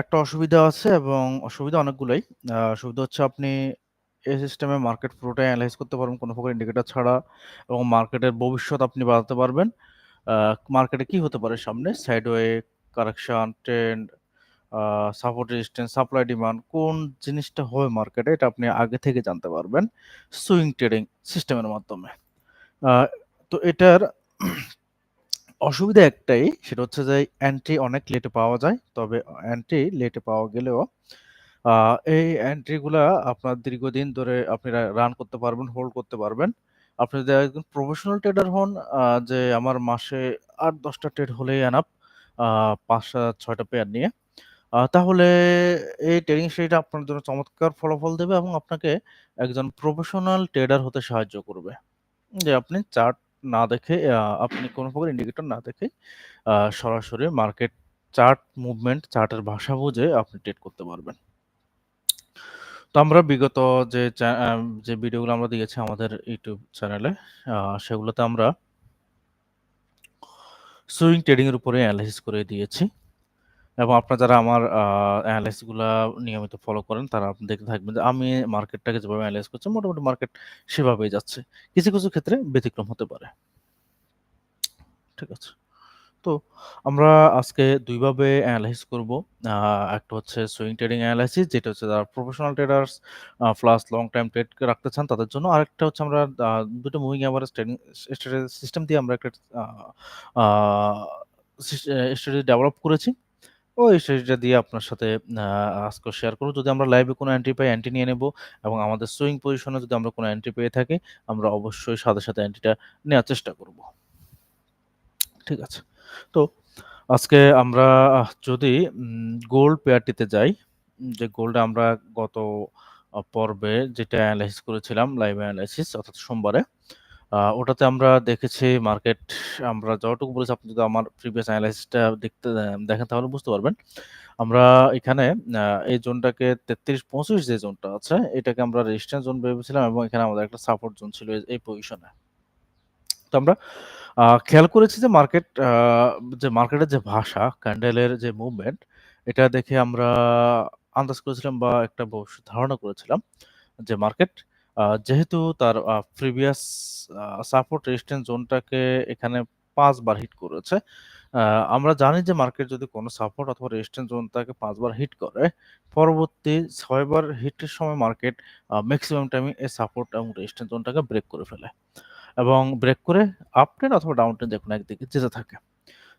একটা অসুবিধা আছে এবং অসুবিধা অনেকগুলোই। সুবিধা হচ্ছে আপনি এই সিস্টেমে মার্কেট পুরোটাই এনালাইজ করতে পারবেন কোনো প্রকার ইন্ডিকেটর ছাড়া এবং মার্কেটের ভবিষ্যৎ আপনি বানাতে পারবেন। মার্কেটে কি হতে পারে সামনে? Sideway, correction, trend, support, resistance, supply, demand কোন জিনিসটা হবে মার্কেটে এটা আপনি আগে থেকে জানতে পারবেন সুইং ট্রেডিং সিস্টেমের মাধ্যমে। আ তো এটার অসুবিধা একটাই, সেটা হচ্ছে যে এন্ট্রি অনেক লেটে পাওয়া যায়। তবে এন্ট্রি লেটে পাওয়া গেলেও আ এই এন্ট্রি গুলা আপনার দীর্ঘদিন ধরে আপনি রান করতে পারবেন, হোল্ড করতে পারবেন। আপনি যদি একজন প্রফেশনাল ট্রেডার হন, যে আমার মাসে ৮-১০ টা ট্রেড হলেই এনাফ, ৫-৬ টা পেয়ার নিয়ে। তাহলে এই ট্রেডিং স্ট্র্যাটেজি আপনার জন্য চমৎকার ফলাফল দেবে এবং আপনাকে একজন প্রফেশনাল ট্রেডার হতে সাহায্য করবে। যে আপনি চার্ট না দেখে, আপনি কোন প্রকার ইন্ডিকেটর না দেখে সরাসরি মার্কেট চার্ট মুভমেন্ট, চার্টের ভাষা বুঝে আপনি ট্রেড করতে পারবেন। তো আমরা বিগত যে ভিডিওগুলো আমরা দিয়েছি আমাদের ইউটিউব চ্যানেলে, সেগুলোতে আমরা সুইং ট্রেডিং এর উপরে এনালাইসিস করে দিয়েছি এবং আপনারা যারা আমার এনালাইসিস গুলা নিয়মিত ফলো করেন তারা আপনি দেখতে থাকবেন যে আমি মার্কেটটাকে যেভাবে এনালাইজ করছি মোটামুটি মার্কেট সেভাবেই যাচ্ছে। কিছু, কিছু ক্ষেত্রে ব্যতিক্রম হতে পারে। ঠিক আছে? তো আমরা আজকে ২ ভাবে এনালাইজ করব। আ একটা হচ্ছে সুইং ট্রেডিং এনালাইসিস, যেটা হচ্ছে যারা professional traders plus long time trade রাখতে চান তাদের জন্য। আরেকটা হচ্ছে আমরা ২ টা মুভিং এভারেজ ট্রেডিং সিস্টেম দিয়ে আমরা একটা আ আ স্ট্র্যাটেজি ডেভেলপ করেছি। ওই স্ট্র্যাটেজিটা দিয়ে আপনার সাথে আ আজকে শেয়ার করব। যদি আমরা লাইভে কোনো এন্ট্রি পাই, এন্ট্রি নিয়ে নেব এবং আমাদের সুইং পজিশনে যদি আমরা কোনো এন্ট্রি পেয়ে থাকি, আমরা অবশ্যই সাথে, সাথে এন্ট্রিটা নেওয়ার চেষ্টা করব। ঠিক আছে? তো আজকে আমরা যদি গোল্ড পেয়ারটিতে যাই, যে গোল্ডে আমরা গত পর্বে যেটা এনালাইসিস করেছিলাম লাইভ এনালাইসিস অর্থাৎ সোমবারে, ওটাতে আমরা দেখেছি মার্কেট, আমরা যতটুকু বলেছি আপনি যদি আমার প্রিভিয়াস এনালাইসিসটা দেখেন তাহলে বুঝতে পারবেন। আমরা এখানে আ এই জোনটাকে ৩৩-২৫ যে জোনটা আছে এটাকে আমরা রেজিস্ট্যান্স জোন ভেবেছিলাম এবং এখানে আমাদের একটা সাপোর্ট জোন ছিল এই পজিশনে। তো আমরা খেয়াল করেছি যে মার্কেটের যে ভাষা, ক্যান্ডেলের যে মুভমেন্ট, এটা দেখে আমরা আন্দাজ করেছিলাম বা একটা ধারণা করেছিলাম যে মার্কেট যেহেতু তার প্রিভিয়াস সাপোর্ট রেজিস্ট্যান্স জোনটাকে এখানে ৫ বার হিট করেছে। আ আমরা জানি যে মার্কেট যদি কোনো সাপোর্ট অথবা রেজিস্ট্যান্স জোনটাকে ৫ বার হিট করে, পরবর্তী ৬ বার হিটের সময় মার্কেট মেক্সিমাম টাইমে এই সাপোর্ট এবং রেজিস্ট্যান্স জোনটাকে ব্রেক করে ফেলে। এবং ব্রেক করে আপ ট্রেন্ড অথবা ডাউন ট্রেন্ড যেকোনো একদিকে যেতে থাকে।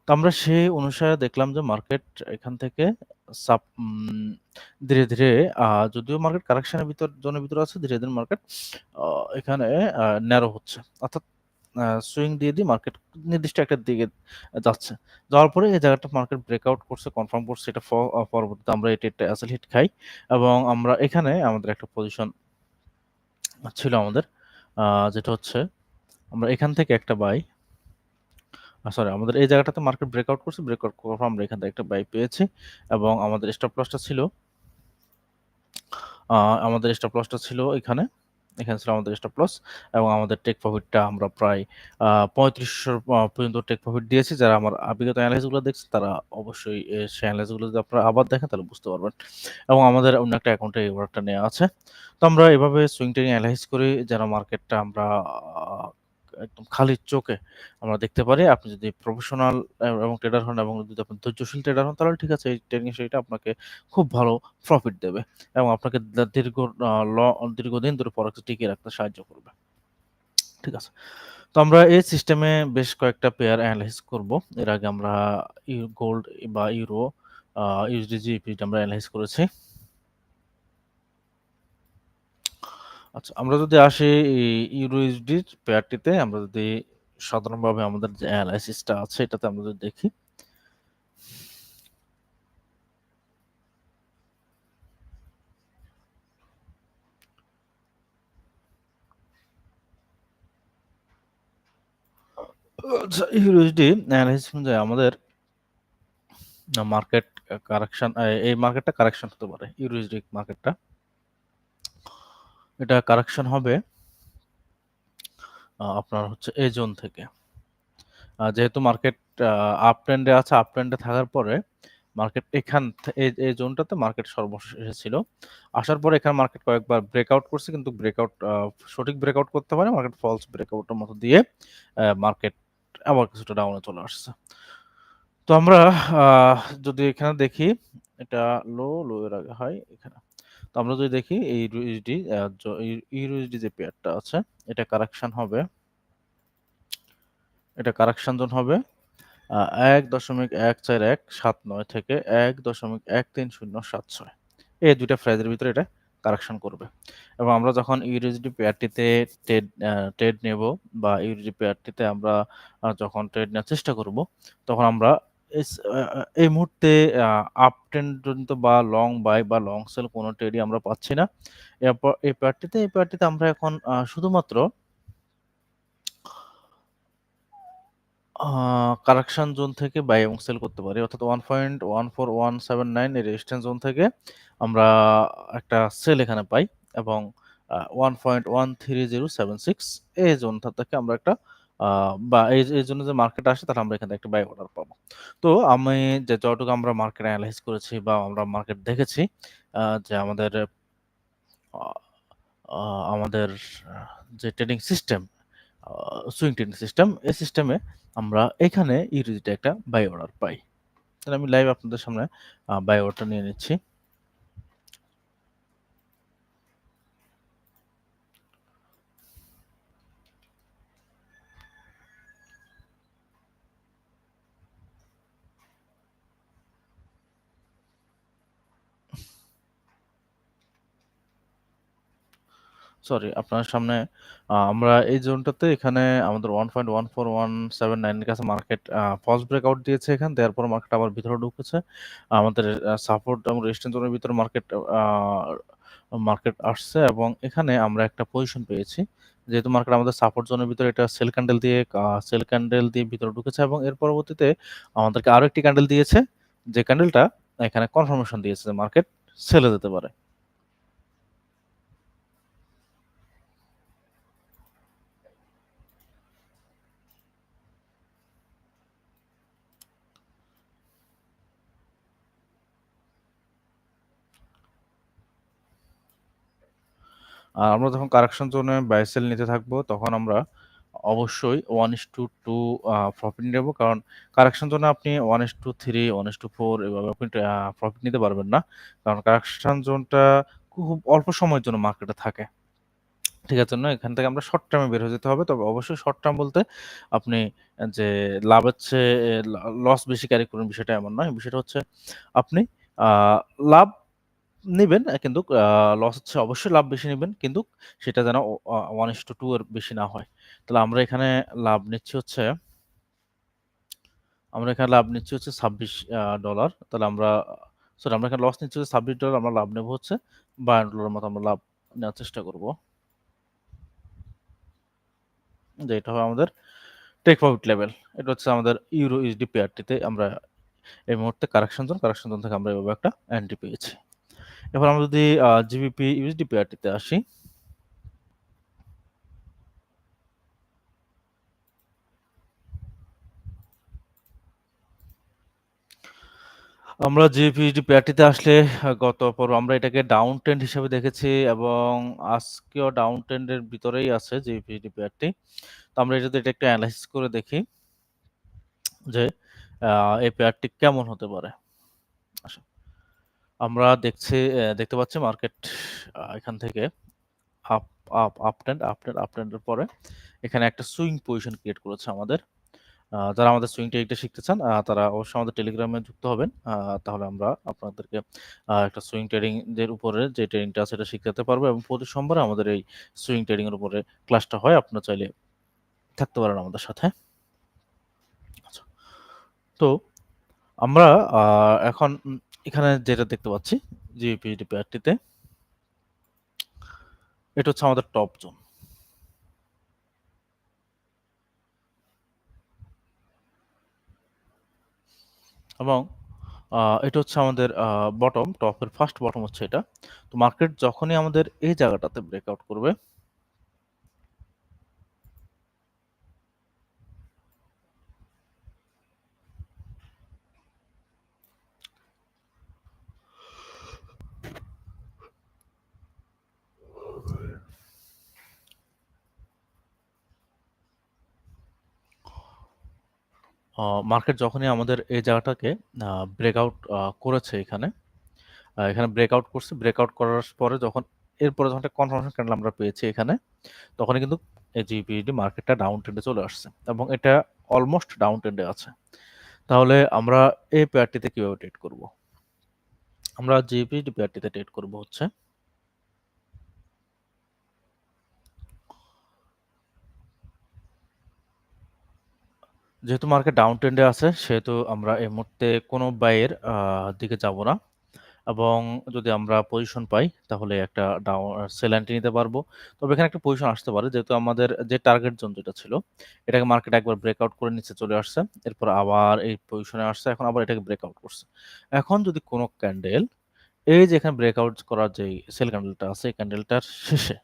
তো আমরা সেই অনুসারে দেখলাম যে মার্কেট এখান থেকে সাপ উম ধীরে, ধীরে যদিও মার্কেট কারেকশন এর জোনের ভিতরে আছে, ধীরে, ধীরে মার্কেট আ এখানে ন্যারো হচ্ছে। অর্থাৎ সুইং দিয়ে মার্কেট নির্দিষ্ট একটা দিকে যাচ্ছে। যাওয়ার পরে এই জায়গাটা মার্কেট ব্রেকআউট করছে, কনফার্ম করছে। এটা পরবর্তীতে আমরা এটা একটা অ্যাসেল হিট খাই এবং আমরা এখানে আমাদের একটা পজিশন ছিল আমাদের, আ যেটা হচ্ছে আমরা এখান থেকে একটা বাই, সরি, আমাদের এই জায়গাটাতে মার্কেট ব্রেকআউট করছে। ব্রেকআউট করার পর আমরা এখান থেকে একটা বাই পেয়েছি এবং আমাদের স্টপ লসটা ছিল আ আমাদের স্টপ লসটা ছিল এখানে। এখানে ছিল আমাদের স্টপ লস এবং আমাদের টেক প্রফিটটা আমরা প্রায় ৩৫০০ পর্যন্ত টেক প্রফিট দিয়েছি। যারা আমার বিগত এনালাইসিস গুলো দেখছে তারা অবশ্যই সেই এনালাইসিস গুলো যদি আপনারা আবার দেখেন তাহলে বুঝতে পারবেন। এবং আমাদের অন্য একটা অ্যাকাউন্টে এই অর্ডারটা নেয়া আছে। তো আমরা এভাবে সুইং ট্রেডিং এনালাইসিস করি যেন মার্কেটটা আমরা একদম খালি চোখে আমরা দেখতে পারি। আপনি যদি প্রফেশনাল এবং ট্রেডার হন এবং যদি আপনি ধৈর্যশীল ট্রেডার হন তাহলে ঠিক আছে, এই ট্রেডিং স্ট্র্যাটেজিটা আপনাকে খুব ভালো প্রফিট দেবে এবং আপনাকে আ ল দীর্ঘদিন ধরে ফরেক্সে টিকিয়ে রাখতে সাহায্য করবে। ঠিক আছে? তো আমরা এই সিস্টেমে বেশ কয়েকটা পেয়ার এনালাইসিস করব। এর আগে আমরা গোল্ড বা ইউরো, USD, GBP আমরা এনালাইসিস করেছি। আচ্ছা, আমরা যদি আসি ইউরো USD পেয়ারটিতে, আমরা যদি সাধারণভাবে আমাদের যে এনালাইসিসটা আছে এটাতে আমরা যদি দেখি। আচ্ছা, ইউরো USD এনালাইসিস অনুযায়ী আমাদের মার্কেট কারেকশন, এই মার্কেটটা কারেকশন হতে পারে। ইউরো USD মার্কেটটা। এটা কারেকশন হবে আপনার হচ্ছে এই জোন থেকে। যেহেতু মার্কেট আপ ট্রেন্ডে আছে, আপ ট্রেন্ডে থাকার পরে মার্কেট এই জোনটাতে মার্কেট সর্বশেষে ছিল। আসার পরে এখানে মার্কেট কয়েকবার ব্রেকআউট করছে, কিন্তু ব্রেকআউট সঠিক ব্রেকআউট করতে পারে, মার্কেট ফলস ব্রেকআউটের মতো দিয়ে মার্কেট আবার কিছুটা ডাউনে চলে আসছে। তো আমরা যদি এখানে দেখি, এটা লো এর আগে হয় এখানে। তো আমরা যদি দেখি এই ইউএসডি যে পেয়ারটা আছে, এটা কারেকশন হবে, এটা কারেকশন জোন হবে ১.১৪১৭৯ থেকে ১.১৩০৭৬, এই দুইটা প্রাইজের ভিতরে এটা কারেকশন করবে। এবং আমরা যখন ইউএসডি পেয়ারটিতে ট্রেড নেব বা ইউএসডি পেয়ারটিতে আমরা যখন ট্রেড নেওয়ার চেষ্টা করব, তখন আমরা এই মুহূর্তে আপ ট্রেন্ড জনিত বা লং বাই বা লং সেল কোনো ট্রেডই আমরা পাচ্ছি না। এরপর এই পেয়ারটিতে আমরা এখন শুধুমাত্র কারেকশন জোন থেকে বাই এবং সেল করতে পারি, অর্থাৎ 1.14179 এই রেজিস্ট্যান্স জোন থেকে আমরা একটা সেল এখানে পাই, এবং 1.13076 এই জোনটা থেকে আমরা একটা বা এই জন্য যে মার্কেট আসে, তাহলে আমরা এখানে একটা বাই অর্ডার পাবো। তো আমি যে যতটুকু আমরা মার্কেট অ্যানালাইজ করেছি বা আমরা মার্কেট দেখেছি, যে আমাদের আ আ আমাদের যে trading system, swing trading system, এই সিস্টেমে আমরা এখানে ইউএসডিতে একটা বাই অর্ডার পাই। তাহলে আমি লাইভ আপনাদের সামনে বাই অর্ডারটা নিয়ে নিচ্ছি। সরি, আপনার সামনে আমরা এই জোনটাতে এখানে আমাদের 1.14179 এর কাছে মার্কেট ফলস ব্রেকআউট দিয়েছে এখান, দেওয়ার পর মার্কেট আবার ভিতরে ঢুকেছে। আমাদের সাপোর্ট এবং রেজিস্ট্যান্স জোনের ভিতরে মার্কেট আসছে, এবং এখানে আমরা একটা পজিশন পেয়েছি। যেহেতু মার্কেট আমাদের সাপোর্ট জোনের ভিতরে এটা সেল ক্যান্ডেল দিয়ে ভিতরে ঢুকেছে, এবং এর পরবর্তীতে আমাদেরকে আরো একটি ক্যান্ডেল দিয়েছে, যে ক্যান্ডেলটা এখানে কনফার্মেশন দিয়েছে যে মার্কেট সেলে যেতে পারে। আর আমরা যখন কারেকশন জোনে বাই সেল নিতে থাকবো, তখন আমরা অবশ্যই 1:2 প্রফিট নেব। কারণ কারেকশন জোনে আপনি 1:3, 1:4 এভাবে আপনি প্রফিট নিতে পারবেন না। কারণ কারেকশন জোনটা খুব অল্প সময়ের জন্য মার্কেটে থাকে। ঠিক আছে? না, এখান থেকে আমরা শর্ট টার্মে বের হয়ে যেতে হবে। তবে অবশ্যই শর্ট টার্ম বলতে আপনি যে লাভের চেয়ে লস বেশি ক্যারি করুন, বিষয়টা এমন নয়। বিষয়টা হচ্ছে আপনি আ লাভ নিবেন, কিন্তু লস হচ্ছে অবশ্যই লাভ বেশি নিবেন। কিন্তু সেটা যেন 1:2 এর বেশি না হয়। তাহলে লাভ নিচ্ছি হচ্ছে আমরা এখানে লাভ নিচ্ছি হচ্ছে $26 তাহলে আমরা এখানে লস নিচ্ছি হচ্ছে $26, আমরা লাভ নেব হচ্ছে $52 মতো আমরা লাভ নেওয়ার চেষ্টা করব। যে এটা হবে আমাদের টেক প্রফিট লেভেল। এটা হচ্ছে আমাদের ইউরো ইউএসডি পেয়ারটিতে আমরা এই মুহূর্তে কারেকশন জোন থেকে আমরা এভাবে একটা এন্ট্রি পেয়েছি। এবার আমরা যদি জিবিপি ইউএসডি পেয়ারটিতে আসি, আমরা জিবিপিএসডি পেয়ারটিতে আসলে গত পর্ব আমরা এটাকে ডাউন ট্রেন্ড হিসেবে দেখেছি, এবং আজকেও ডাউন ট্রেন্ডের ভিতরেই আছে জিবিপিএসডি পেয়ারটি। তো আমরা যদি এটা একটু অ্যানালাইসিস করে দেখি যে এই পেয়ারটি কেমন হতে পারে। আচ্ছা, আমরা দেখতে পাচ্ছি মার্কেট এখান থেকে আপ আপ ট্রেন্ডের পরে এখানে একটা সুইং পজিশন ক্রিয়েট করেছে আমাদের। যারা আমাদের সুইং টেকনিকটা শিখতে চান, তারা অবশ্যই আমাদের টেলিগ্রামে যুক্ত হবেন। তাহলে আমরা আপনাদেরকে একটা সুইং ট্রেডিং এর উপরে যে ট্রেনিংটা আছে, এটা শিখাতে পারবো, এবং প্রতি সোমবারে আমাদের এই সুইং ট্রেডিং এর উপরে ক্লাসটা হয়। আপনারা চাইলে থাকতে পারেন আমাদের সাথে। আচ্ছা। তো আমরা এখন এখানে যেটা দেখতে পাচ্ছি জিপিএসডি পেয়ারটিতে, এটা হচ্ছে আমাদের টপ জোন, এবং এটা হচ্ছে আমাদের টপের ফার্স্ট বটম হচ্ছে এটা। তো মার্কেট যখনই আমাদের এই জায়গাটাতে ব্রেকআউট করবে, মার্কেট যখনই আমাদের এই জায়গাটাকে ব্রেকআউট করেছে এখানে ব্রেকআউট করছে। ব্রেকআউট করার পরে এরপরে যখন একটা কনফার্মেশন ক্যান্ডেল আমরা পেয়েছি এখানে, তখনই কিন্তু এই জিপিইডি মার্কেটটা ডাউন ট্রেন্ডে চলে আসছে এবং এটা অলমোস্ট ডাউন ট্রেন্ডে আছে। তাহলে আমরা এই পেয়ারটিতে কিভাবে ট্রেড করব? আমরা জিপিইডি পেয়ারটিতে ট্রেড করব হচ্ছে যেহেতু মার্কেট ডাউন ট্রেন্ডে আছে, সেহেতু আমরা এই মুহূর্তে কোনো বাইয়ের দিকে যাব না। এবং যদি আমরা পজিশন পাই তাহলে একটা সেল এন্ট্রি নিতে পারবো। তবে এখানে একটা পজিশন আসতে পারে, যেহেতু আমাদের যে টার্গেট জোন যেটা ছিল এটাকে মার্কেট একবার ব্রেকআউট করে নিচে চলে আসছে, এরপর আবার এই পজিশনে আসছে, এখন আবার এটাকে ব্রেকআউট করছে। এখন যদি কোনো ক্যান্ডেল এই যে এখানে ব্রেকআউট করার যে সেল ক্যান্ডেলটা আছে, এই ক্যান্ডেলটার শেষে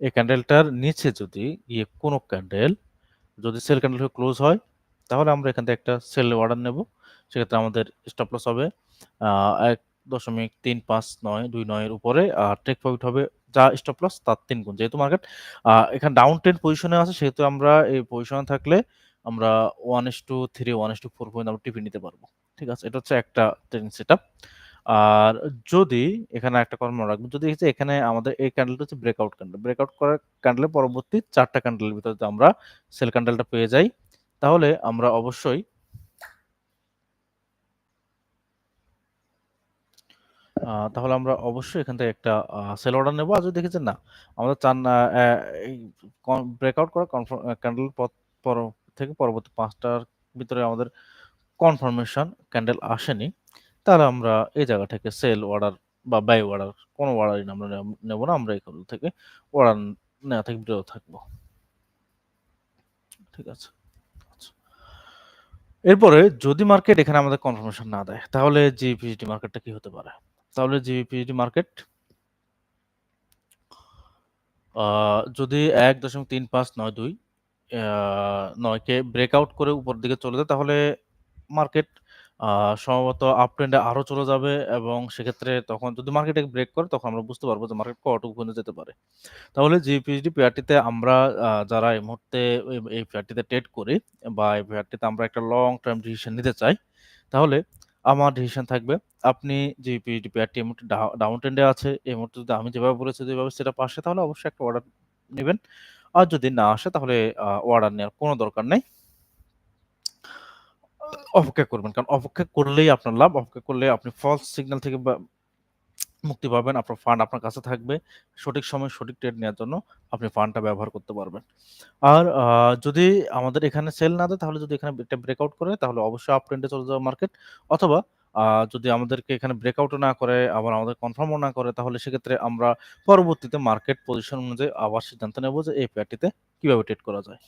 এই ক্যান্ডেলটার নিচে যদি গিয়ে কোনো ক্যান্ডেল যদি সেল ক্যান্ডেল হয়ে ক্লোজ হয়, তাহলে আমরা এখান থেকে একটা সেল অর্ডার নেব। সেক্ষেত্রে আমাদের স্টপ লস হবে ১.৩৫৯২৯ এর উপরে, আর টেক প্রফিট হবে যা স্টপ লস তার ৩ গুণ। যেহেতু মার্কেট এখানে ডাউন ট্রেন্ড পজিশনে আছে, সেহেতু আমরা এই পজিশনে থাকলে আমরা 1:3 1:4 পর্যন্ত আমরা টিপে নিতে পারবো। ঠিক আছে? এটা হচ্ছে একটা ট্রেডিং সেটআপ। আর যদি এখানে একটা কথা মনে রাখবেন, যদি এই যে এখানে আমাদের এই ক্যান্ডেলটা হচ্ছে ব্রেকআউট ক্যান্ডেল। ব্রেকআউট করা ক্যান্ডেলের পরবর্তী ৪ টা ক্যান্ডেলের ভিতরে যদি আমরা সেল ক্যান্ডেলটা পেয়ে যাই, তাহলে আমরা অবশ্যই এখান থেকে একটা সেল অর্ডার নেব। আর যদি দেখি যে না, আমাদের চান এই ব্রেকআউট করা ক্যান্ডেল পর থেকে পরবর্তী ৫ টার ভিতরে আমাদের কনফার্মেশন ক্যান্ডেল আসেনি, তাহলে আমরা এই জায়গা থেকে সেল অর্ডার বা বাই অর্ডার কোনো অর্ডারই আমরা নেব না। আমরা এগুলো থেকে অর্ডার নেওয়া থেকে বিরত থাকবো। ঠিক আছে? আচ্ছা। এরপরে যদি মার্কেট এখানে আমাদের কনফার্মেশন না দেয়, তাহলে জিপিএসডি মার্কেটটা কি হতে পারে? তাহলে জিপিএসডি মার্কেট যদি ১.৩৫৯২ কে ব্রেকআউট করে উপরের দিকে চলে যায়, তাহলে মার্কেট সম্ভবত আপ ট্রেন্ডে আরো চলে যাবে এবং সেক্ষেত্রে তখন যদি মার্কেট এটাকে ব্রেক করে, তখন আমরা বুঝতে পারবো যে মার্কেট কতটুকু পর্যন্ত যেতে পারে। তাহলে জিপিএসডি পেয়ারটিতে আমরা যারা এই মুহূর্তে এই পেয়ারটিতে ট্রেড করি বা এই পেয়ারটিতে আমরা একটা লং টার্ম ডিসিশন নিতে চাই, তাহলে আমার ডিসিশন থাকবে, আপনি জিপিএসডি পেয়ারটি এই মুহূর্তে ডাউন ট্রেন্ডে আছে। এই মুহূর্তে যদি আমি যেভাবে বলেছি যেভাবে সেটআপ আসে, তাহলে অবশ্যই একটা অর্ডার নিবেন। আর যদি না আসে, তাহলে অর্ডার নেওয়ার কোনো দরকার নেই। অপেক্ষা করবেন। কারণ অপেক্ষা করলেই আপনার লাভ। অপেক্ষা করলে আপনি ফলস সিগন্যাল থেকে মুক্তি পাবেন। আপনার ফান্ড আপনার কাছে থাকবে। সঠিক সময়ে সঠিক ট্রেড নেওয়ার জন্য আপনি ফান্ডটা ব্যবহার করতে পারবেন। আর যদি আমাদের এখানে সেল না দেয়, তাহলে যদি এখানে এটা ব্রেকআউট করে, তাহলে অবশ্যই আপ ট্রেন্ডে চলে যাবে মার্কেট। অথবা যদি আমাদেরকে এখানে ব্রেকআউটও না করে, আবার আমাদের কনফার্মও না করে, তাহলে সেক্ষেত্রে আমরা পরবর্তীতে মার্কেট পজিশন অনুযায়ী আবার সিদ্ধান্ত নেব যে এই পেয়ারটিতে কিভাবে ট্রেড করা যায়।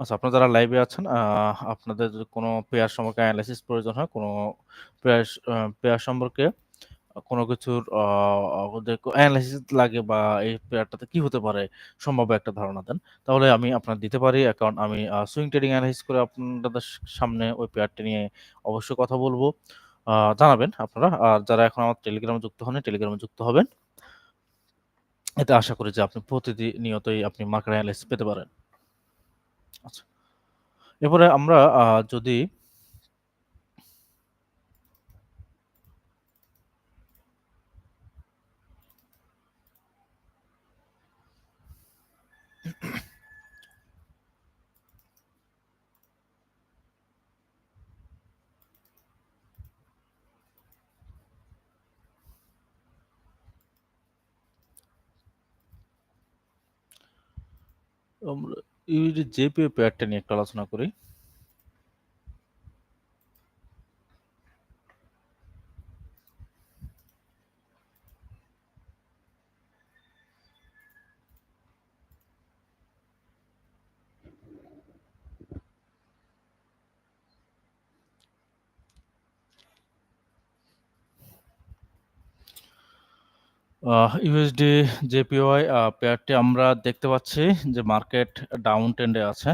আচ্ছা, আপনারা যারা লাইভে আছেন, আপনাদের যদি কোনো পেয়ার সম্পর্কে অ্যানালাইসিস প্রয়োজন হয়, কোনো পেয়ার পেয়ার সম্পর্কে কোনো কিছুর ওদের অ্যানালাইসিস লাগে বা এই পেয়ারটাতে কি হতে পারে সম্ভাব্য একটা ধারণা দেন, তাহলে আমি আপনার দিতে পারি। কারণ আমি সুইং ট্রেডিং অ্যানালাইসিস করে আপনাদের সামনে ওই পেয়ারটি নিয়ে অবশ্যই কথা বলব। জানাবেন আপনারা। আর যারা এখন আমার টেলিগ্রামে যুক্ত হননি, টেলিগ্রামে যুক্ত হবেন। এতে আশা করি যে আপনি প্রতিনিয়তই আপনি মার্কেট অ্যানালাইসিস পেতে পারেন। আচ্ছা। এরপরে আমরা যদি আমরা জেপিও পেয়ারটা নিয়ে একটু আলোচনা করি। ইউএসডি জেপিওয়াই পেয়ারটি আমরা দেখতে পাচ্ছি যে মার্কেট ডাউন ট্রেন্ডে আছে।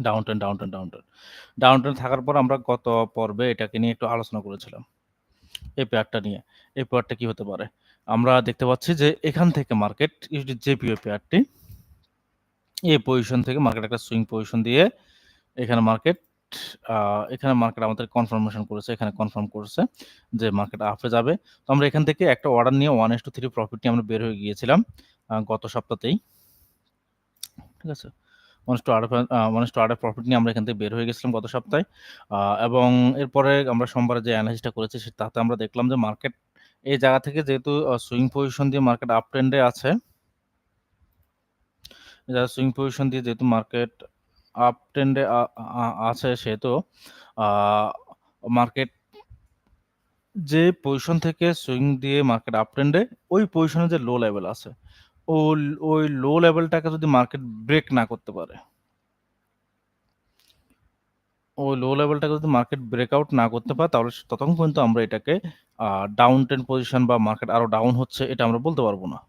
Down trend, down trend, down trend. Down trend থাকার পর আমরা গত পর্বে এটাকে নিয়ে একটু আলোচনা করেছিলাম। এই পেয়ারটা নিয়ে। এই পেয়ারটা কি হতে পারে? আমরা দেখতে পাচ্ছি যে এখান থেকে মার্কেট ইউএসডি জেপিওয়াই পেয়ারটি এই পজিশন থেকে মার্কেট একটা সুইং পজিশন দিয়ে এখানে মার্কেট আমাদের কনফার্মেশন করেছে, এখানে কনফার্ম করেছে যে মার্কেট আপে যাবে। তো আমরা এখান থেকে একটা অর্ডার নিয়ে 1:3 প্রফিট নিয়ে আমরা বের হয়ে গিয়েছিলাম গত সপ্তাহতেই। ঠিক আছে? 1:8 প্রফিট নিয়ে আমরা এখান থেকে বের হয়ে গেছিলাম গত সপ্তাহে। এবং এরপরে আমরা সোমবারে যে এনালাইসিসটা করেছি তাতে আমরা দেখলাম যে মার্কেট এই জায়গা থেকে যেহেতু সুইং পজিশন দিয়ে মার্কেট আপ ট্রেন্ডে আছে, সুইং পজিশন দিয়ে যেহেতু মার্কেট আপ ট্রেন্ডে আছে সেহেতু মার্কেট যে পজিশন থেকে সুইং দিয়ে মার্কেট আপ ট্রেন্ডে ওই পজিশনে যে লো লেভেল আছে ওই লো লেভেলটাকে যদি মার্কেট ব্রেক না করতে পারে, ওই লো লেভেলটাকে যদি মার্কেট ব্রেকআউট না করতে পারে তাহলে ততক্ষণ পর্যন্ত আমরা এটাকে ডাউন ট্রেন্ড পজিশন বা মার্কেট আরো ডাউন হচ্ছে এটা আমরা বলতে পারবো না।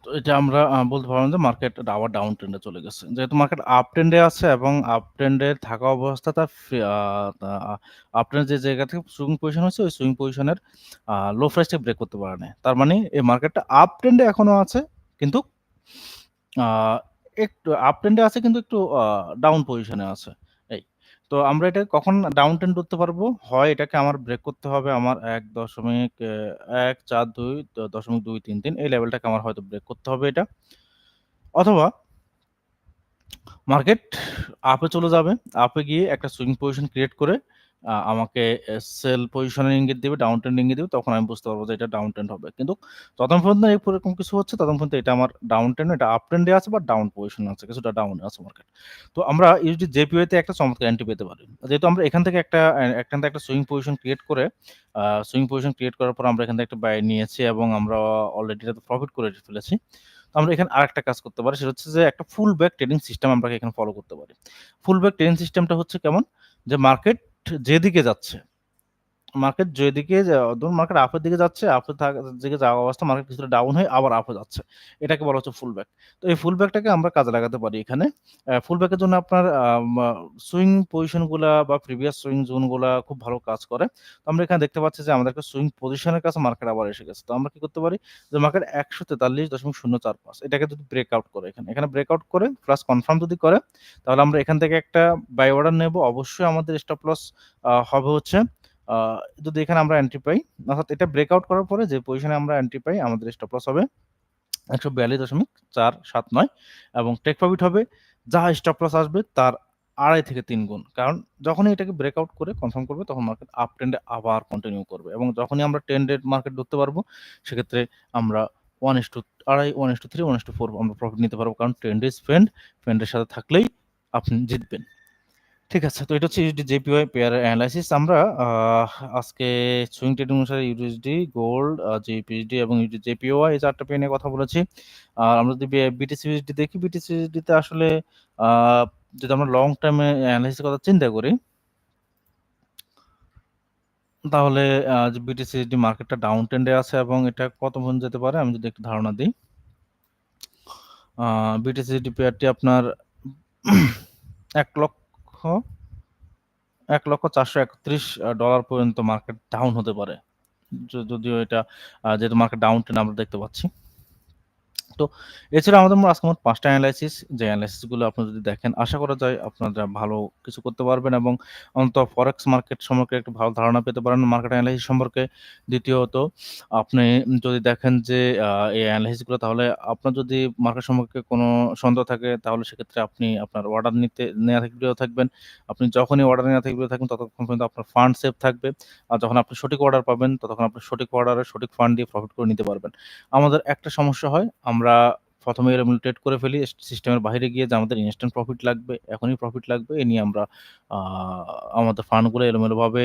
তো এটা আমরা বলতে পারলাম যে মার্কেট আবার ডাউন ট্রেন্ডে চলে গেছে। যেহেতু মার্কেট আপ ট্রেন্ডে আছে এবং আপ ট্রেন্ডে থাকা অবস্থা তার আপ ট্রেন্ড যে জায়গা থেকে সুইং পজিশন হচ্ছে ওই সুইং পজিশনের লো প্রাইসটা ব্রেক করতে পারে নাই। তার মানে এই মার্কেটটা আপ ট্রেন্ডে এখনো আছে কিন্তু আ একটু আপ ট্রেন্ডে আছে কিন্তু একটু ডাউন পজিশনে আছে। এই। তো আমরা এটা কখন ডাউন ট্রেন্ড ধরতে পারবো? হয় এটাকে আমার ব্রেক করতে হবে আমার ১.১৪২.২৩৩ এই লেভেলটাকে আমার হয়তো ব্রেক করতে হবে এটা। অথবা মার্কেট আপে চলে যাবে। আপে গিয়ে একটা সুইং পজিশন ক্রিয়েট করে আমাকে সেল পজিশনের ইঙ্গিত দিবে, ডাউন ট্রেন্ড ইঙ্গিত দিবে। তখন আমি বুঝতে পারবো যে এটা ডাউন ট্রেন্ড হবে। কিন্তু যতক্ষণ পর্যন্ত এরকম কিছু হচ্ছে ততক্ষণ পর্যন্ত এটা আমার ডাউন ট্রেন্ড, এটা আপ ট্রেন্ডে আছে বা ডাউন পজিশনে আছে। কিছুটা ডাউনে আছে মার্কেট। তো আমরা ইউএসডি জেপিওয়াই তে একটা চমৎকার এন্ট্রি পেতে পারি। যেহেতু আমরা এখান থেকে এখান থেকে একটা সুইং পজিশন ক্রিয়েট করে সুইং পজিশন ক্রিয়েট করার পর আমরা এখান থেকে একটা বাই নিয়েছি এবং আমরা অলরেডি এটাতে প্রফিট করে ফেলেছি। আমরা এখানে আরেকটা কাজ করতে পারি সেটা হচ্ছে যে একটা ফুল ব্যাক ট্রেডিং সিস্টেম আমরা এখানে ফলো করতে পারি। ফুল ব্যাক ট্রেডিং সিস্টেমটা হচ্ছে কেমন? যে মার্কেট যেদিকে যাচ্ছে, মার্কেট যেদিকে ধরুন মার্কেট আপের দিকে যাচ্ছে, আপের দিকে যাওয়া অবস্থা মার্কেট কিছুটা ডাউন হয়ে আবার আপে যাচ্ছে। এটাকে বলা হচ্ছে ফুল ব্যাক। তো এই ফুল ব্যাকটাকে আমরা কাজে লাগাতে পারি এখানে। ফুল ব্যাকের জন্য আপনার সুইং পজিশন গুলা বা প্রিভিয়াস সুইং জোন গুলা খুব ভালো কাজ করে। তো আমরা এখানে দেখতে পাচ্ছি যে আমাদেরকে সুইং পজিশনের কাছে মার্কেট আবার এসে গেছে। তো আমরা কি করতে পারি? যে মার্কেট ১৪৩.০৪৫ এটাকে যদি ব্রেকআউট করে এখানে ব্রেকআউট করে প্লাস কনফার্ম যদি করে তাহলে আমরা এখান থেকে একটা বাই অর্ডার নেব। অবশ্যই আমাদের স্টপ লস হবে হচ্ছে আ যদি এখানে আমরা এন্ট্রি পাই, অর্থাৎ এটা ব্রেকআউট করার পরে যে পজিশনে আমরা এন্ট্রি পাই আমাদের স্টপ লস হবে ১৪২.৪৭৯ এবং টেক প্রফিট হবে যা স্টপ লস আসবে তার ২.৫ থেকে ৩ গুণ। কারণ যখনই এটাকে ব্রেকআউট করে কনফার্ম করবে তখন মার্কেট আপ ট্রেন্ডে আবার কন্টিনিউ করবে এবং যখনই আমরা ট্রেন্ডেড মার্কেট ধরতে পারবো সেক্ষেত্রে আমরা 1:২.৫, 1:৩, 1:৪ আমরা প্রফিট নিতে পারবো। কারণ ট্রেন্ড ইজ ফ্রেন্ড, ফ্রেন্ডের সাথে থাকলেই আপনি জিতবেন। ঠিক আছে। তো এটা হচ্ছে ইউএসডি জেপিওয়াই পেয়ারের এনালাইসিস। আমরা আজকে সুইং ট্রেডিং অনুসারে ইউএসডি, গোল্ড, জিপিএসডি এবং ইউএসডি জেপিওয়াই এই ৪ টা পেয়ার নিয়ে কথা বলেছি। আর আমরা যদি বিটিসি ইউএসডি দেখি, বিটিসি ইউএসডিতে আসলে আ যদি আমরা লং টার্মে এনালাইসিস এর কথা চিন্তা করি তাহলে যে বিটিসি ইউএসডি মার্কেটটা ডাউন ট্রেন্ডে আছে এবং এটা কত পর্যন্ত যেতে পারে আমি যদি একটু ধারণা দিই। বিটিসি ইউএসডি পেয়ারটি আপনার $১,৪৩১ পর্যন্ত মার্কেট ডাউন হতে পারে। যদিও এটা যেহেতু মার্কেট ডাউন ট্রেন্ড আমরা দেখতে পাচ্ছি। তো এছাড়া আমাদের আজকে মোট ৫ টা এনালাইসিস, যে এনালাইসিস গুলো আপনারা যদি দেখেন আশা করা যায় আপনারা ভালো কিছু করতে পারবেন এবং অন্তত ফরেক্স মার্কেট সম্পর্কে একটু ভালো ধারণা পেতে পারেন মার্কেট এনালাইসিস সম্পর্কে। দ্বিতীয়ত আপনি যদি দেখেন যে এই এনালাইসিস গুলো, তাহলে আপনার যদি মার্কেট সম্পর্কে কোনো সন্দেহ থাকে তাহলে সেক্ষেত্রে আপনি আপনার অর্ডার নেওয়া থেকে বিরত থাকবেন। আপনি যখনই অর্ডার নেওয়া থেকে বিরত থাকবেন ততক্ষণ পর্যন্ত আপনার ফান্ড সেফ থাকবে। আর যখন আপনি সঠিক অর্ডার পাবেন ততক্ষণ আপনি সঠিক অর্ডারে সঠিক ফান্ড দিয়ে প্রফিট করে নিতে পারবেন। আমাদের একটা সমস্যা হয়, আমরা ১ম এ এলোমেলো ট্রেড করে ফেলি। সিস্টেমের বাহিরে গিয়ে যে আমাদের ইনস্ট্যান্ট প্রফিট লাগবে, এখনই প্রফিট লাগবে, এ নিয়ে আমরা আ আমাদের ফান্ডগুলো এলোমেলোভাবে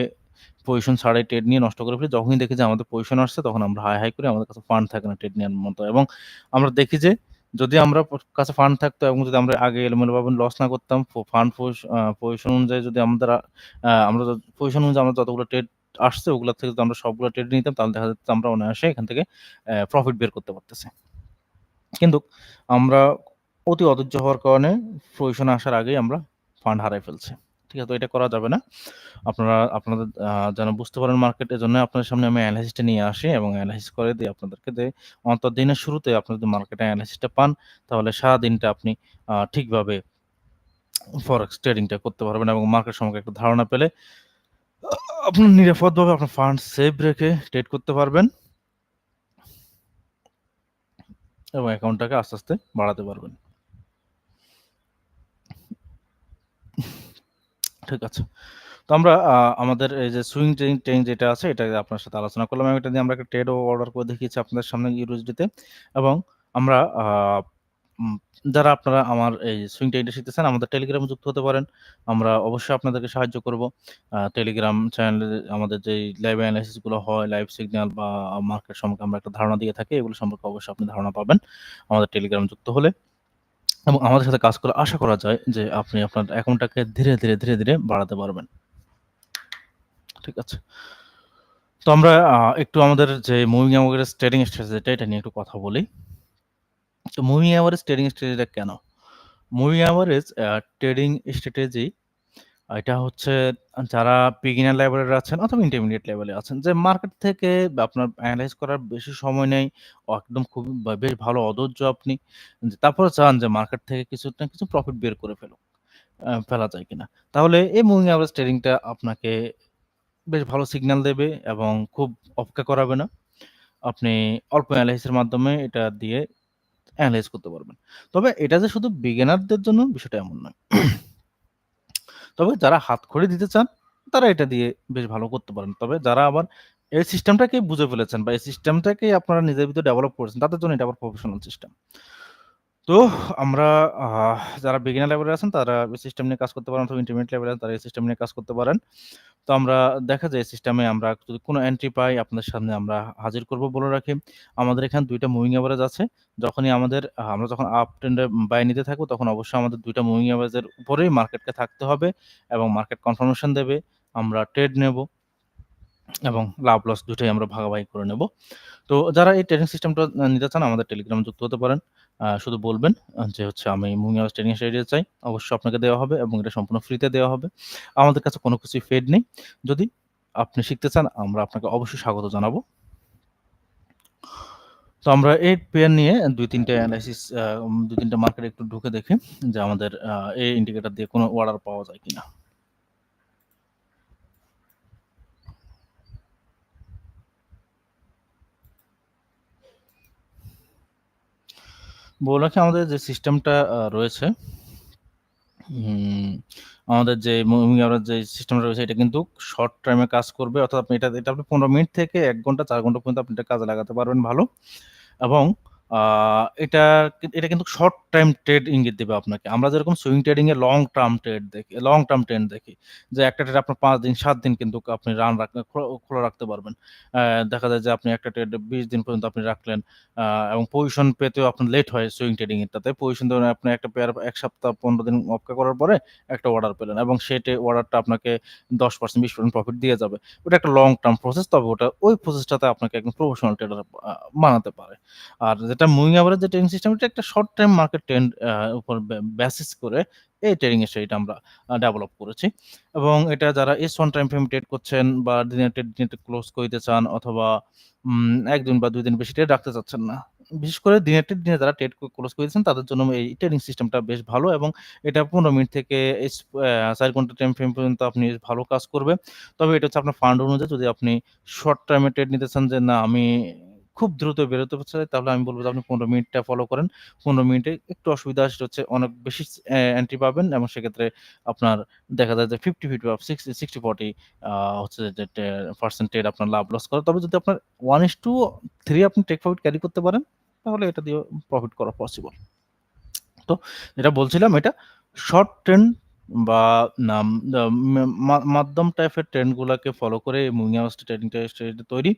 পজিশন ছাড়াই ট্রেড নিয়ে নষ্ট করে ফেলি। যখনই দেখি যে আমাদের পজিশন আসছে তখন আমরা হাই, হাই করি। আমাদের কাছে ফান্ড থাকে না ট্রেড নেওয়ার মতো এবং আমরা দেখি যে যদি আমরা কাছে ফান্ড থাকতো এবং যদি আমরা আগে এলোমেলোভাবে লস না করতাম, পজিশন অনুযায়ী যদি আমরা পজিশন অনুযায়ী আমরা যতগুলো ট্রেড আসছে ওগুলা থেকে যদি আমরা সবগুলো ট্রেড নিতাম তাহলে দেখা যাচ্ছে আমরা অনায়াসে এখান থেকে প্রফিট বের করতে পারতেছি। কিন্তু আমরা অতি অধৈর্য হওয়ার কারণে পজিশনে আসার আগেই আমরা ফান্ড হারায় ফেলছি। ঠিক আছে? তো এটা করা যাবে না। আপনাদের যেন বুঝতে পারেন মার্কেট, এজন্য আপনাদের সামনে আমি এনালাইসিসটা নিয়ে আসি এবং এনালাইসিস করে দেই আপনাদেরকে যে অন্তত দিনের শুরুতে আপনি যদি মার্কেটে এনালাইসিসটা পান তাহলে সারাদিনটা আপনি ঠিকভাবে ফরেক্স ট্রেডিংটা করতে পারবেন এবং মার্কেট সম্পর্কে একটা ধারণা পেলে আপনি নিরাপদভাবে আপনার ফান্ড সেভ রেখে ট্রেড করতে পারবেন এবং অ্যাকাউন্টটাকে আস্তে, আস্তে বাড়াতে পারবেন। ঠিক আছে। তো আমরা আমাদের এই যে সুইং ট্রেডিং যেটা আছে এটা আপনার সাথে আলোচনা করলাম এবং এটা দিয়ে আমরা একটা ট্রেডও অর্ডার করে দেখিয়েছি আপনাদের সামনে ইউএসডিতে এবং আমরা উম যারা আপনারা আমার এই সুইং ট্রেডিংটা শিখতে চান আমাদের টেলিগ্রামে যুক্ত হতে পারেন। আমরা অবশ্যই আপনাদেরকে সাহায্য করব। টেলিগ্রাম চ্যানেলে আমাদের যেই লাইভ এনালাইসিস গুলো হয়, লাইভ সিগন্যাল বা মার্কেট সম্পর্কে আমরা একটা ধারণা দিয়ে থাকি। এগুলো সম্পর্কে অবশ্যই আপনি ধারণা পাবেন আমাদের টেলিগ্রামে যুক্ত হলে। এবং আমাদের সাথে কাজ করে আশা করা যায় যে আপনি আপনার অ্যাকাউন্টটাকে ধীরে, ধীরে বাড়াতে পারবেন। ঠিক আছে। তো আমরা একটু আমাদের যে মুভিং অ্যাভারেজ ট্রেডিং স্ট্র্যাটেজি এটা নিয়ে একটু কথা বলি। তো মুভিং অ্যাভারেজ ট্রেডিং স্ট্র্যাটেজিটা কেন? মুভিং অ্যাভারেজ ট্রেডিং স্ট্র্যাটেজি এটা হচ্ছে যারা বিগিনার লেভেলের আছেন অথবা ইন্টারমিডিয়েট লেভেলে আছেন, যে মার্কেট থেকে আপনার এনালাইজ করার বেশি সময় নেই, একদম খুবই বেশ ভালো অধৈর্য আপনি। তারপরে চান যে মার্কেট থেকে কিছু না কিছু প্রফিট বের করে ফেলা যায় কিনা। তাহলে এই মুভিং অ্যাভারেজ ট্রেডিংটা আপনাকে বেশ ভালো সিগন্যাল দেবে এবং খুব অপেক্ষা করাবে না। আপনি অল্প এনালাইসিসের মাধ্যমে এটা দিয়ে এনালাইজ করতে পারবেন। তবে এটা যে শুধু বিগিনারদের জন্য বিষয়টা এমন নয়। তবে যারা হাতখড়ি দিতে চান তারা এটা দিয়ে বেশ ভালো করতে পারেন। তবে যারা আবার এই সিস্টেমটাকেই বুঝে ফেলেছেন বা এই সিস্টেমটাকেই আপনারা নিজের ভিতরে ডেভেলপ করেছেন তাদের জন্য এটা আবার প্রফেশনাল সিস্টেম। তো আমরা যারা বিগিনার লেভেলে আছেন তারা এই সিস্টেম নিয়ে কাজ করতে পারেন অথবা ইন্টারমিডিয়েট লেভেলে তারা এই সিস্টেম নিয়ে কাজ করতে পারেন। তো আমরা দেখা যায় সিস্টেমে আমরা যদি কোনো এন্ট্রি পাই আপনাদের সামনে আমরা হাজির করব বলে রাখি। আমাদের এখানে ২ টা মুভিং এভারেজ আছে। যখনই আমাদের আমরা যখন আপ ট্রেন্ডে বাই নিতে থাকবো তখন অবশ্যই আমাদের ২ টা মুভিং এভারেজের উপরেই মার্কেটকে থাকতে হবে এবং মার্কেট কনফার্মেশন দেবে। আমরা ট্রেড নেব এবং লাভ লস দুটাই আমরা ভাগাভাগি করে নেব। তো যারা এই ট্রেডিং সিস্টেমটা নিতে চান আমাদের টেলিগ্রামে যুক্ত হতে পারেন। শুধু বলবেন যে হচ্ছে আমি মুভিং এভারেজ ট্রেডিং স্ট্র্যাটেজি চাই। অবশ্যই আপনাকে দেওয়া হবে এবং এটা সম্পূর্ণ ফ্রিতে দেওয়া হবে। আমাদের কাছে কোনো কিছুই পেইড নেই। যদি আপনি শিখতে চান আমরা আপনাকে অবশ্যই স্বাগত জানাবো। তো আমরা এই পেয়ার নিয়ে ২-৩ টা এনালাইসিস ২-৩ টা মার্কেটে একটু ঢুকে দেখি যে আমাদের এই ইন্ডিকেটর দিয়ে কোনো অর্ডার পাওয়া যায় কিনা। বলে রাখি আমাদের যে সিস্টেমটা রয়েছে হুম, আমাদের যে মুভিং এভারেজ যে সিস্টেমটা রয়েছে এটা কিন্তু শর্ট টার্মে কাজ করবে। অর্থাৎ আপনি এটা আপনি ১৫ মিনিট থেকে ১ ঘন্টা ৪ ঘন্টা পর্যন্ত আপনি এটা কাজে লাগাতে পারবেন ভালো। এবং আ এটা এটা কিন্তু শর্ট টাইম ট্রেড ইঙ্গিত দিবে আপনাকে। আমরা যেরকম swing trading a long term trend দেখি। যে একটা ট্রেড আপনার ৫ দিন ৭ দিন কিন্তু আপনি রান রাখলে খোলা রাখতে পারবেন। দেখা যায় যে আপনি একটা ট্রেড ২০ দিন পর্যন্ত আপনি রাখলেন। আ এবং পজিশন পেতেও আপনার লেট হয় সুইং ট্রেডিং এরটাতে। পজিশন ধরুন আপনি একটা পেয়ার ১ সপ্তাহ ১৫ দিন অপেক্ষা করার পরে একটা অর্ডার পেলেন এবং অর্ডারটা আপনাকে ১০% ২০% প্রফিট দিয়ে যাবে। ওটা একটা লং টার্ম প্রসেস। তবে ওই প্রসেসটাতে আপনাকে একজন প্রফেশনাল ট্রেডার বানাতে পারে। আর যেটা মুভিং এভারেজ যে ট্রেডিং সিস্টেম এটা একটা শর্ট টার্ম মার্কেট ট্রেন্ড উপর বেসিস করে এই ট্রেডিং এর স্টাইলটা আমরা ডেভেলপ করেছি। এবং এটা যারা S1 টাইম ফ্রেম ট্রেড করছেন বা দিনে ক্লোজ কইতে চান অথবা ১ দিন বা ২ দিন বেশি ট্রেড রাখতে চাচ্ছেন না। বিশেষ করে দিনে যারা ট্রেড ক্লোজ করে দিয়েছেন তাদের জন্য এই ট্রেডিং সিস্টেমটা বেশ ভালো এবং এটা ১৫ মিনিট থেকে ৪ ঘন্টা টাইম ফ্রেম পর্যন্ত আপনি ভালো কাজ করবে। তবে এটা হচ্ছে আপনার ফান্ড অনুযায়ী যদি আপনি শর্ট টার্ম এ ট্রেড নিতে চান যে না আমি খুব দ্রুত বেরোতে চাই তাহলে আমি বলব যে আপনি ১৫ মিনিটটা ফলো করেন। ১৫ মিনিটে একটু অসুবিধা সেটা হচ্ছে অনেক বেশি এন্ট্রি পাবেন এবং সেক্ষেত্রে আপনার দেখা যায় যে 50-50 বা 60-40 আ হচ্ছে যে পার্সেন্ট ট্রেড আপনার লাভ লস করে। তবে যদি আপনার 1:3 আপনি টেক প্রফিট ক্যারি করতে পারেন, তাহলে এটা দিয়েও প্রফিট করা পসিবল। তো যেটা বলছিলাম এটা শর্ট ট্রেন্ড বা নাম দা মাধ্যম টাইপের ট্রেন্ড গুলাকে ফলো করে মুভিং অ্যাভারেজ ট্রেডিংটা স্ট্র্যাটেজি তৈরি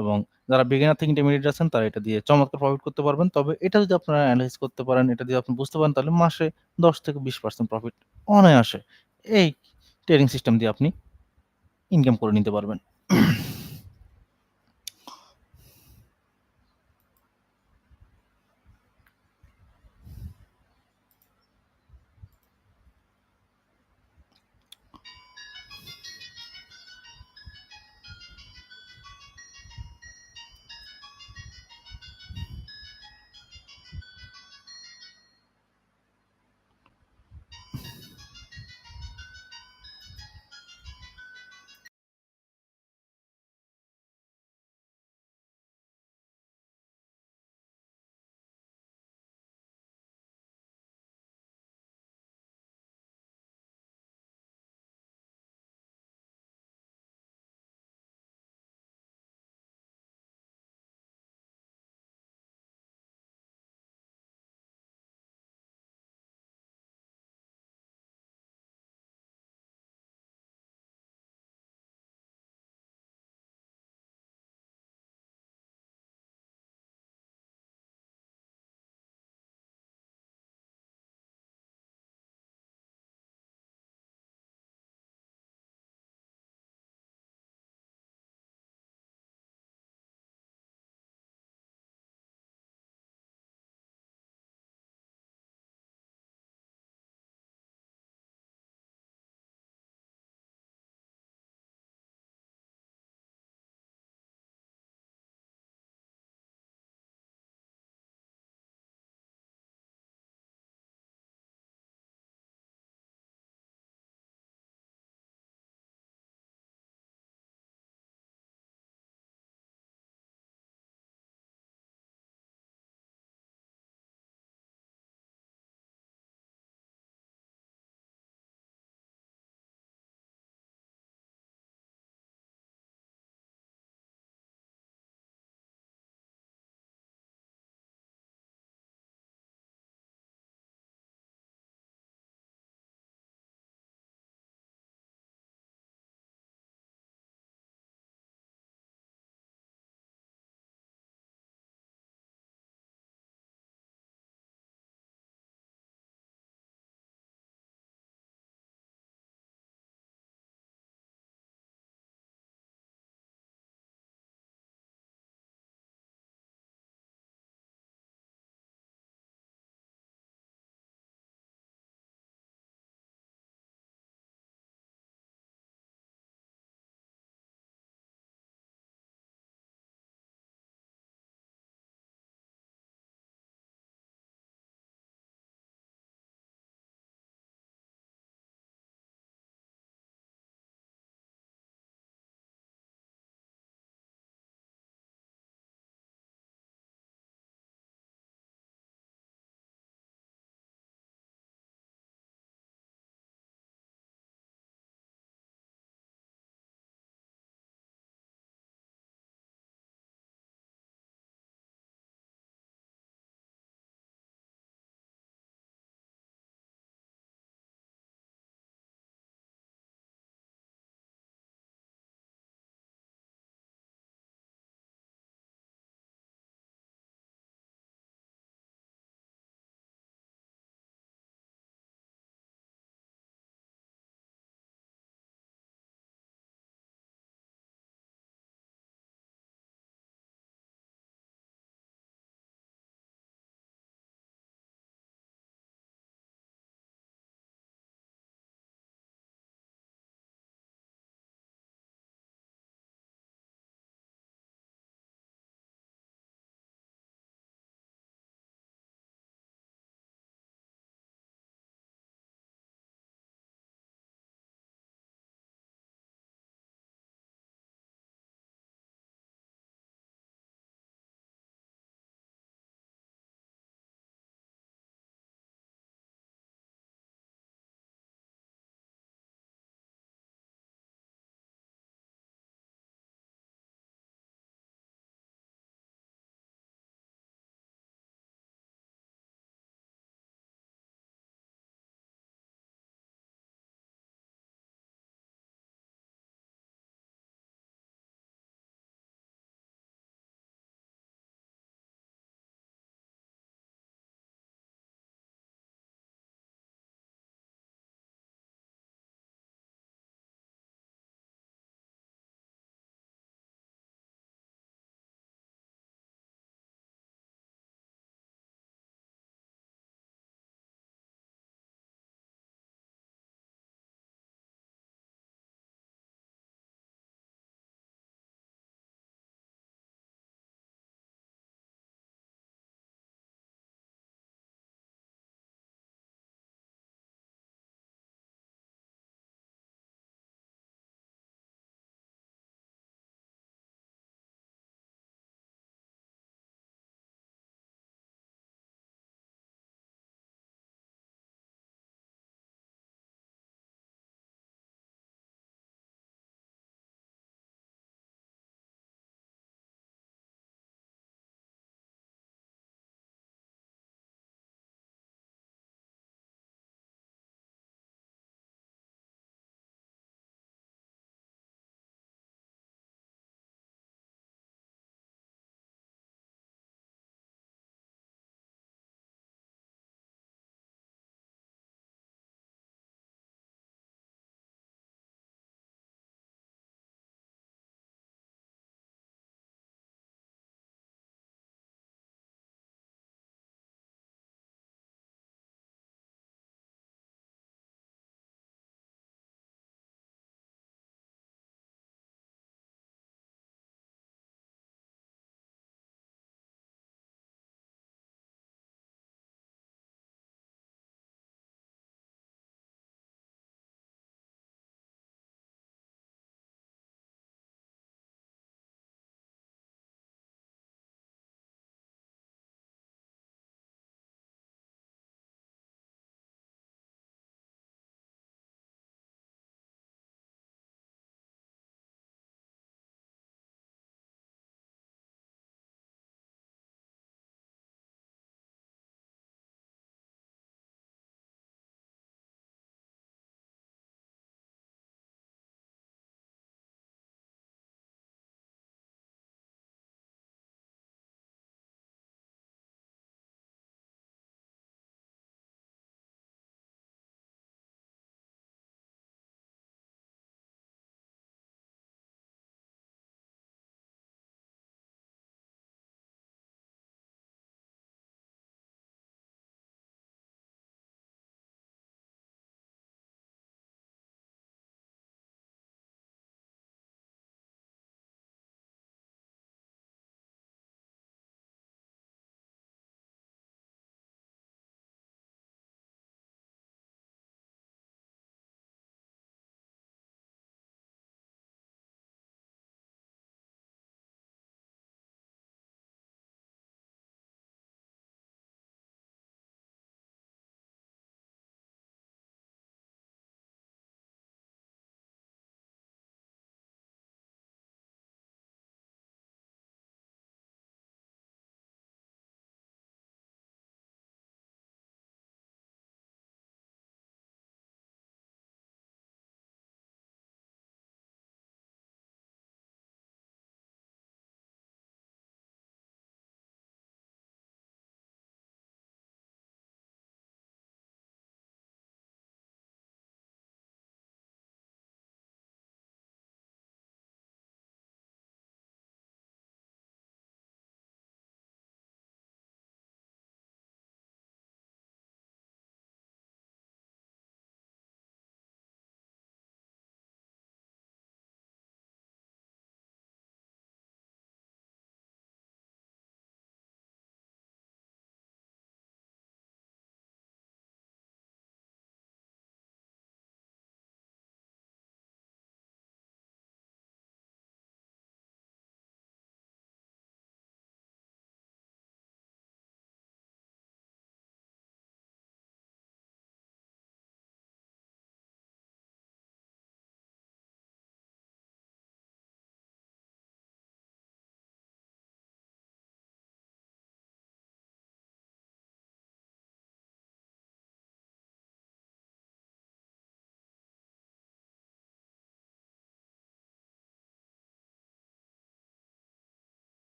এবং যারা বিগিনার থেকে ইন্টারমিডিয়েট আছেন তারা এটা দিয়ে চমৎকার প্রফিট করতে পারবেন। তবে এটা যদি আপনারা এনালাইজ করতে পারেন, এটা যদি আপনি বুঝতে পারেন তাহলে মাসে 10-20% প্রফিট অনায়াসে এই ট্রেডিং সিস্টেম দিয়ে আপনি ইনকাম করে নিতে পারবেন।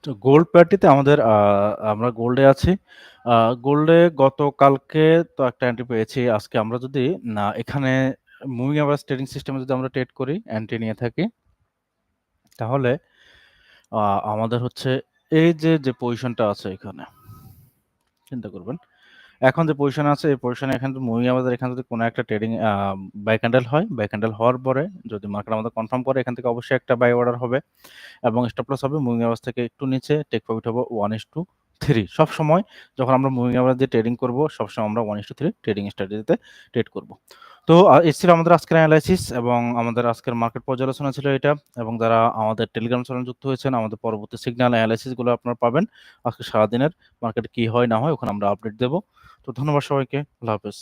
তো গোল্ড প্যারিটিতে আমাদের আমরা গোল্ডে আছি। গোল্ডে গতকালকে তো একটা এন্ট্রি পেয়েছি। আজকে আমরা যদি এখানে মুভিং এভারেজ ট্রেডিং সিস্টেমে যদি আমরা ট্রেড করি, এন্ট্রি নিয়ে থাকি, তাহলে আমাদের হচ্ছে এই যে পজিশনটা আছে এখানে, চিন্তা করবেন। এখন যে পজিশনে আছে এই পজিশনে এখানে মুভিং এভারেজের এখানে যদি কোনো একটা ট্রেডিং বাই ক্যান্ডেল হয়, বাই ক্যান্ডেল হওয়ার পরে যদি মার্কেট আমাদের কনফার্ম করে এখান থেকে অবশ্যই একটা বাই অর্ডার হবে এবং স্টপ লস হবে মুভিং এভারেজ থেকে একটু নিচে, টেক প্রফিট হবে 1:3। সবসময় যখন আমরা মুভিং এভারেজ দিয়ে ট্রেডিং করব সবসময় আমরা 1:3 ট্রেডিং স্ট্র্যাটেজিতে ট্রেড করব। তো এই ছিল আমাদের আজকের অ্যানালাইসিস এবং আমাদের আজকের মার্কেট পর্যালোচনা ছিল এটা। এবং যারা আমাদের টেলিগ্রাম চ্যানেল যুক্ত হয়েছেন, আমাদের পরবর্তী সিগন্যাল অ্যানালাইসিসগুলো আপনারা পাবেন। আজকে সারাদিনের মার্কেটে কি হয় না হয় ওখানে আমরা আপডেট দেব। তো ধন্যবাদ সবাইকে। আল্লাহ হাফেজ।